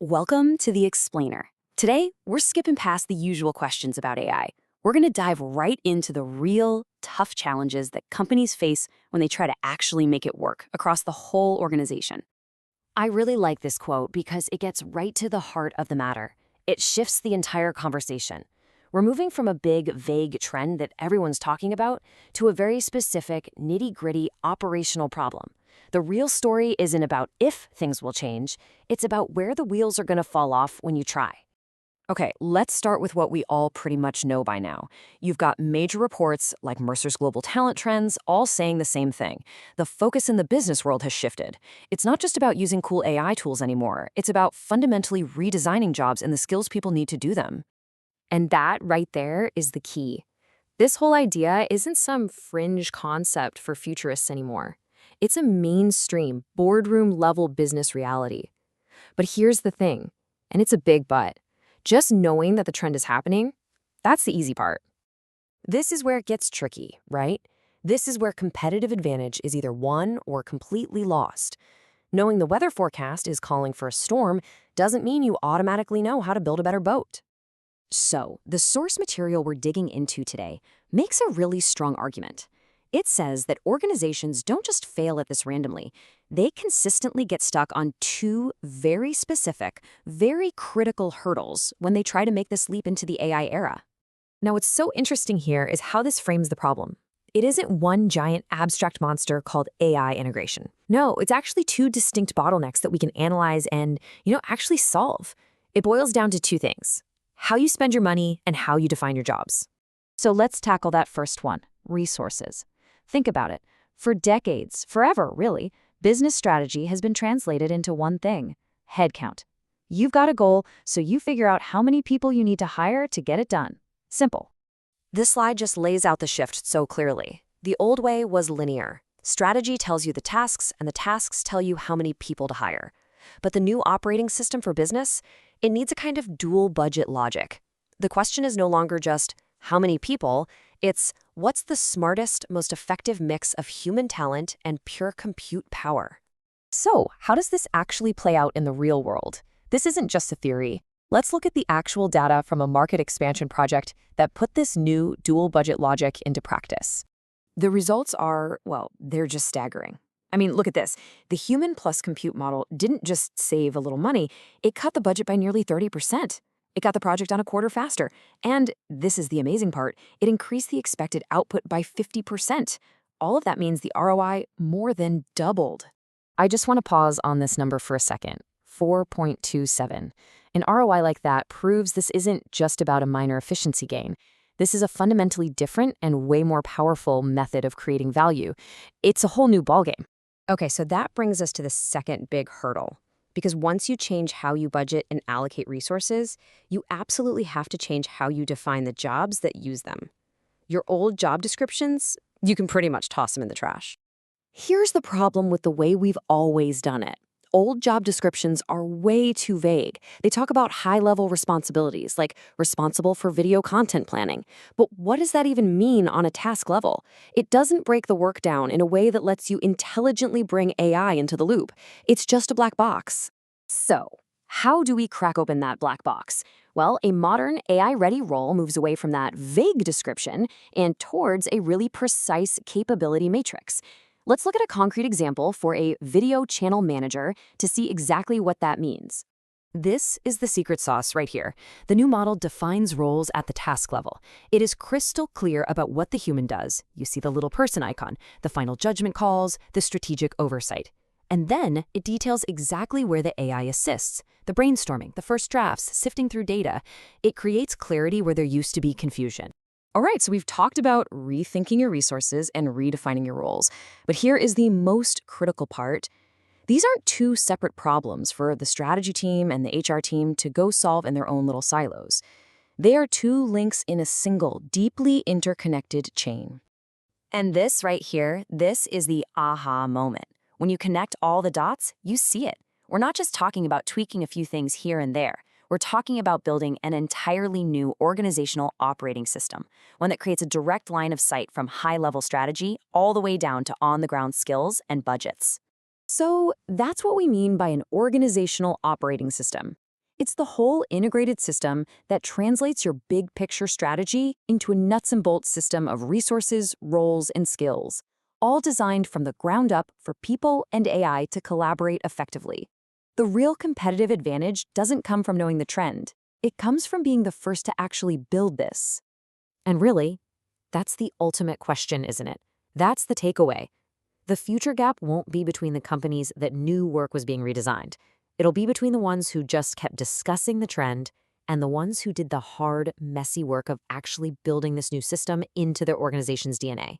Welcome to The Explainer. Today, we're skipping past the usual questions about AI. We're going to dive right into the real, tough challenges that companies face when they try to actually make it work across the whole organization. I really like this quote because it gets right to the heart of the matter. It shifts the entire conversation. We're moving from a big, vague trend that everyone's talking about to a very specific, nitty-gritty operational problem. The real story isn't about if things will change, it's about where the wheels are going to fall off when you try. Okay, let's start with what we all pretty much know by now. You've got major reports like Mercer's Global Talent Trends all saying the same thing. The focus in the business world has shifted. It's not just about using cool AI tools anymore. It's about fundamentally redesigning jobs and the skills people need to do them. And that right there is the key. This whole idea isn't some fringe concept for futurists anymore. It's a mainstream, boardroom-level business reality. But here's the thing, and it's a big but. Just knowing that the trend is happening, that's the easy part. This is where it gets tricky, right? This is where competitive advantage is either won or completely lost. Knowing the weather forecast is calling for a storm doesn't mean you automatically know how to build a better boat. So, the source material we're digging into today makes a really strong argument. It says that organizations don't just fail at this randomly. They consistently get stuck on two very specific, very critical hurdles when they try to make this leap into the AI era. Now, what's so interesting here is how this frames the problem. It isn't one giant abstract monster called AI integration. No, it's actually two distinct bottlenecks that we can analyze and, actually solve. It boils down to two things: how you spend your money and how you define your jobs. So let's tackle that first one, resources. Think about it. For decades, forever really, business strategy has been translated into one thing: headcount. You've got a goal, so you figure out how many people you need to hire to get it done. Simple. This slide just lays out the shift so clearly. The old way was linear. Strategy tells you the tasks, and the tasks tell you how many people to hire. But the new operating system for business, it needs a kind of dual budget logic. The question is no longer just how many people, it's what's the smartest, most effective mix of human talent and pure compute power. So, how does this actually play out in the real world? This isn't just a theory. Let's look at the actual data from a market expansion project that put this new dual budget logic into practice. The results are, well, they're just staggering. I mean, look at this. The human plus compute model didn't just save a little money, it cut the budget by nearly 30%. It got the project done a quarter faster. And this is the amazing part, it increased the expected output by 50%. All of that means the ROI more than doubled. I just want to pause on this number for a second. 4.27. An ROI like that proves this isn't just about a minor efficiency gain. This is a fundamentally different and way more powerful method of creating value. It's a whole new ballgame. Okay, so that brings us to the second big hurdle. Because once you change how you budget and allocate resources, you absolutely have to change how you define the jobs that use them. Your old job descriptions, you can pretty much toss them in the trash. Here's the problem with the way we've always done it. Old job descriptions are way too vague. They talk about high-level responsibilities, like responsible for video content planning. But what does that even mean on a task level? It doesn't break the work down in a way that lets you intelligently bring AI into the loop. It's just a black box. So, how do we crack open that black box? Well, a modern AI-ready role moves away from that vague description and towards a really precise capability matrix. Let's look at a concrete example for a video channel manager to see exactly what that means. This is the secret sauce right here. The new model defines roles at the task level. It is crystal clear about what the human does. You see the little person icon, the final judgment calls, the strategic oversight. And then it details exactly where the AI assists. The brainstorming, the first drafts, sifting through data. It creates clarity where there used to be confusion. All right, so we've talked about rethinking your resources and redefining your roles. But here is the most critical part. These aren't two separate problems for the strategy team and the HR team to go solve in their own little silos. They are two links in a single, deeply interconnected chain. And this right here, this is the aha moment. When you connect all the dots, you see it. We're not just talking about tweaking a few things here and there. We're talking about building an entirely new organizational operating system, one that creates a direct line of sight from high-level strategy all the way down to on-the-ground skills and budgets. So that's what we mean by an organizational operating system. It's the whole integrated system that translates your big picture strategy into a nuts and bolts system of resources, roles, and skills, all designed from the ground up for people and AI to collaborate effectively. The real competitive advantage doesn't come from knowing the trend. It comes from being the first to actually build this. And really, that's the ultimate question, isn't it? That's the takeaway. The future gap won't be between the companies that knew work was being redesigned. It'll be between the ones who just kept discussing the trend and the ones who did the hard, messy work of actually building this new system into their organization's DNA.